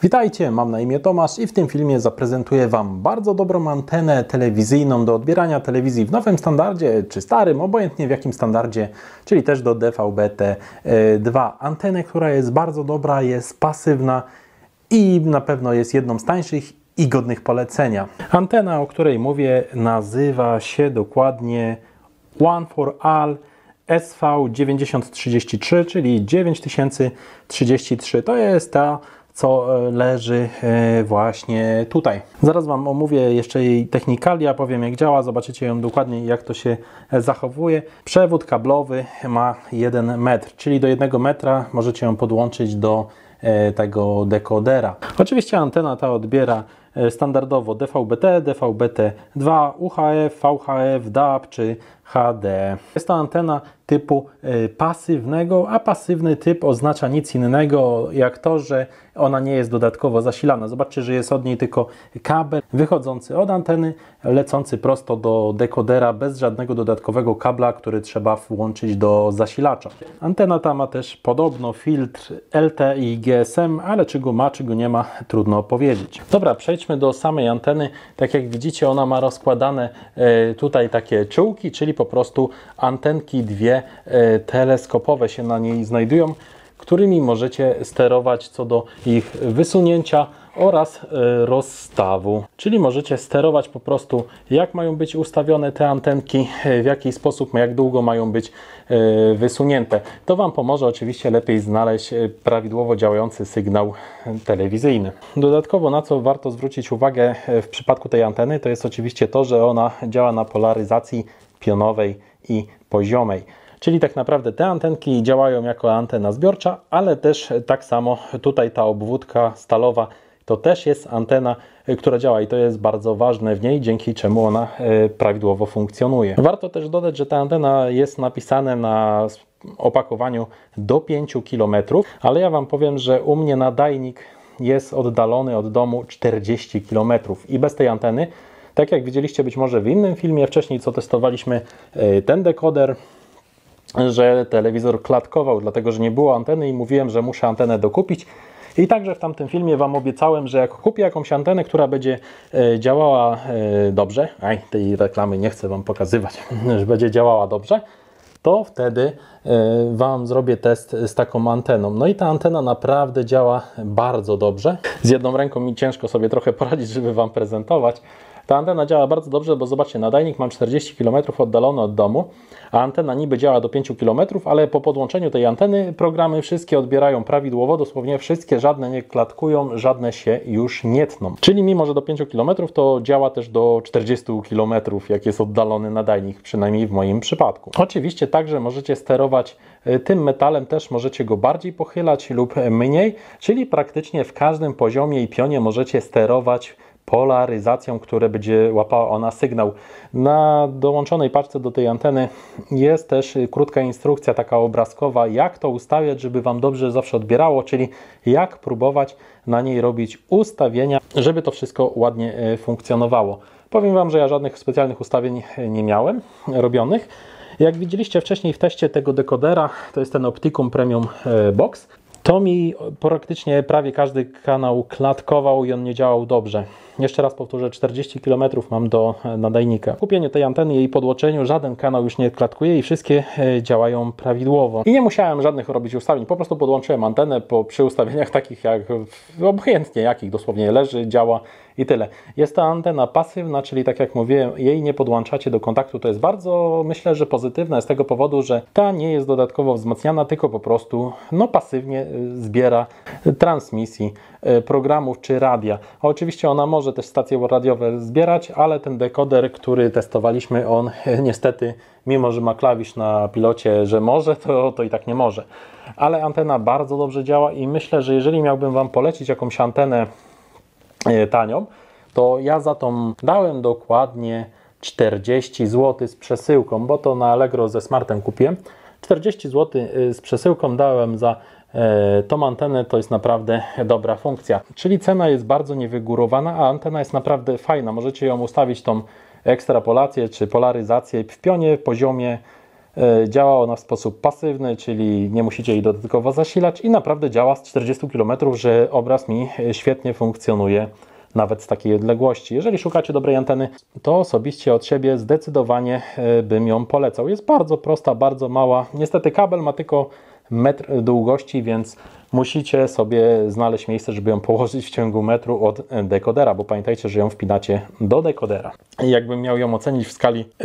Witajcie, mam na imię Tomasz i w tym filmie zaprezentuję Wam bardzo dobrą antenę telewizyjną do odbierania telewizji w nowym standardzie, czy starym, obojętnie w jakim standardzie, czyli też do DVB-T2. Antenę, która jest bardzo dobra, jest pasywna i na pewno jest jedną z tańszych i godnych polecenia. Antena, o której mówię, nazywa się dokładnie One for All SV9033, czyli 9033. To jest ta, co leży właśnie tutaj. Zaraz Wam omówię jeszcze jej technikalia, powiem jak działa, zobaczycie ją dokładnie, jak to się zachowuje. Przewód kablowy ma 1 metr, czyli do 1 metra możecie ją podłączyć do tego dekodera. Oczywiście antena ta odbiera standardowo DVB-T, DVB-T2, UHF, VHF, DAB czy HD. Jest to antena typu pasywnego, a pasywny typ oznacza nic innego jak to, że ona nie jest dodatkowo zasilana. Zobaczcie, że jest od niej tylko kabel wychodzący od anteny, lecący prosto do dekodera bez żadnego dodatkowego kabla, który trzeba włączyć do zasilacza. Antena ta ma też podobno filtr LTE i GSM, ale czy go ma, czy go nie ma, trudno powiedzieć. Dobra, przejdźmy do samej anteny. Tak jak widzicie, ona ma rozkładane tutaj takie czułki, czyli po prostu antenki dwie teleskopowe się na niej znajdują, którymi możecie sterować co do ich wysunięcia oraz rozstawu. Czyli możecie sterować po prostu, jak mają być ustawione te antenki, w jaki sposób, jak długo mają być wysunięte. To Wam pomoże oczywiście lepiej znaleźć prawidłowo działający sygnał telewizyjny. Dodatkowo, na co warto zwrócić uwagę w przypadku tej anteny, to jest oczywiście to, że ona działa na polaryzacji pionowej i poziomej. Czyli tak naprawdę te antenki działają jako antena zbiorcza, ale też tak samo tutaj ta obwódka stalowa to też jest antena, która działa i to jest bardzo ważne w niej, dzięki czemu ona prawidłowo funkcjonuje. Warto też dodać, że ta antena jest napisane na opakowaniu do 5 km, ale ja Wam powiem, że u mnie nadajnik jest oddalony od domu 40 km i bez tej anteny, tak jak widzieliście być może w innym filmie wcześniej, co testowaliśmy ten dekoder, że telewizor klatkował, dlatego że nie było anteny i mówiłem, że muszę antenę dokupić. I także w tamtym filmie Wam obiecałem, że jak kupię jakąś antenę, która będzie działała dobrze, tej reklamy nie chcę Wam pokazywać, że będzie działała dobrze, to wtedy Wam zrobię test z taką anteną. No i ta antena naprawdę działa bardzo dobrze. Z jedną ręką mi ciężko sobie trochę poradzić, żeby Wam prezentować. Ta antena działa bardzo dobrze, bo zobaczcie, nadajnik mam 40 km oddalony od domu, a antena niby działa do 5 km, ale po podłączeniu tej anteny programy wszystkie odbierają prawidłowo, dosłownie wszystkie, żadne nie klatkują, żadne się już nie tną. Czyli mimo, że do 5 km to działa też do 40 km, jak jest oddalony nadajnik, przynajmniej w moim przypadku. Oczywiście także możecie sterować tym metalem, też możecie go bardziej pochylać lub mniej, czyli praktycznie w każdym poziomie i pionie możecie sterować polaryzacją, które będzie łapała ona sygnał. Na dołączonej paczce do tej anteny jest też krótka instrukcja taka obrazkowa, jak to ustawiać, żeby Wam dobrze zawsze odbierało, czyli jak próbować na niej robić ustawienia, żeby to wszystko ładnie funkcjonowało. Powiem Wam, że ja żadnych specjalnych ustawień nie miałem robionych. Jak widzieliście wcześniej w teście tego dekodera, to jest ten Opticum Premium Box, to mi praktycznie prawie każdy kanał klatkował i on nie działał dobrze. Jeszcze raz powtórzę, 40 km mam do nadajnika. Kupienie tej anteny i jej podłączeniu, żaden kanał już nie klatkuje i wszystkie działają prawidłowo. I nie musiałem żadnych robić ustawień, po prostu podłączyłem antenę przy ustawieniach takich jak obojętnie jakich dosłownie leży, działa i tyle. Jest to antena pasywna, czyli tak jak mówiłem, jej nie podłączacie do kontaktu. To jest bardzo, myślę, że pozytywne z tego powodu, że ta nie jest dodatkowo wzmacniana, tylko po prostu pasywnie zbiera transmisji programów czy radia. A oczywiście ona może też stacje radiowe zbierać, ale ten dekoder, który testowaliśmy, on niestety, mimo że ma klawisz na pilocie, że może, to i tak nie może. Ale antena bardzo dobrze działa i myślę, że jeżeli miałbym Wam polecić jakąś antenę tanią, to ja za tą dałem dokładnie 40 zł z przesyłką, bo to na Allegro ze Smartem kupiłem. 40 zł z przesyłką dałem za tą antenę, to jest naprawdę dobra funkcja. Czyli cena jest bardzo niewygórowana, a antena jest naprawdę fajna. Możecie ją ustawić tą ekstrapolację czy polaryzację w pionie, poziomie, Działa ona w sposób pasywny, czyli nie musicie jej dodatkowo zasilać i naprawdę działa z 40 km, że obraz mi świetnie funkcjonuje nawet z takiej odległości. Jeżeli szukacie dobrej anteny, to osobiście od siebie zdecydowanie bym ją polecał. Jest bardzo prosta, bardzo mała. Niestety kabel ma tylko metr długości, więc musicie sobie znaleźć miejsce, żeby ją położyć w ciągu metru od dekodera, bo pamiętajcie, że ją wpinacie do dekodera. I jakbym miał ją ocenić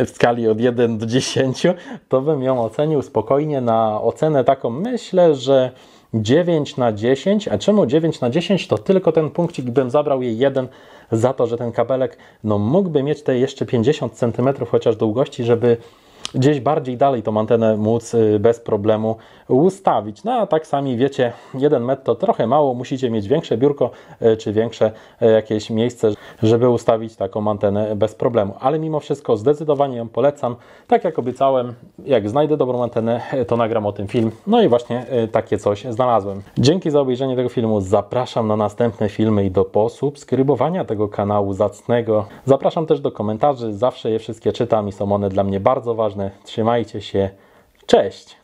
w skali od 1 do 10, to bym ją ocenił spokojnie na ocenę taką, myślę, że 9 na 10. A czemu 9 na 10? To tylko ten punkcik bym zabrał jej 1 za to, że ten kabelek mógłby mieć te jeszcze 50 cm chociaż długości, żeby gdzieś bardziej dalej tą antenę móc bez problemu ustawić. No a tak sami wiecie, 1 metr to trochę mało, musicie mieć większe biurko czy większe jakieś miejsce, żeby ustawić taką antenę bez problemu. Ale mimo wszystko zdecydowanie ją polecam. Tak jak obiecałem, jak znajdę dobrą antenę, to nagram o tym film. No i właśnie takie coś znalazłem. Dzięki za obejrzenie tego filmu. Zapraszam na następne filmy i do posubskrybowania tego kanału zacnego. Zapraszam też do komentarzy. Zawsze je wszystkie czytam i są one dla mnie bardzo ważne. Trzymajcie się. Cześć!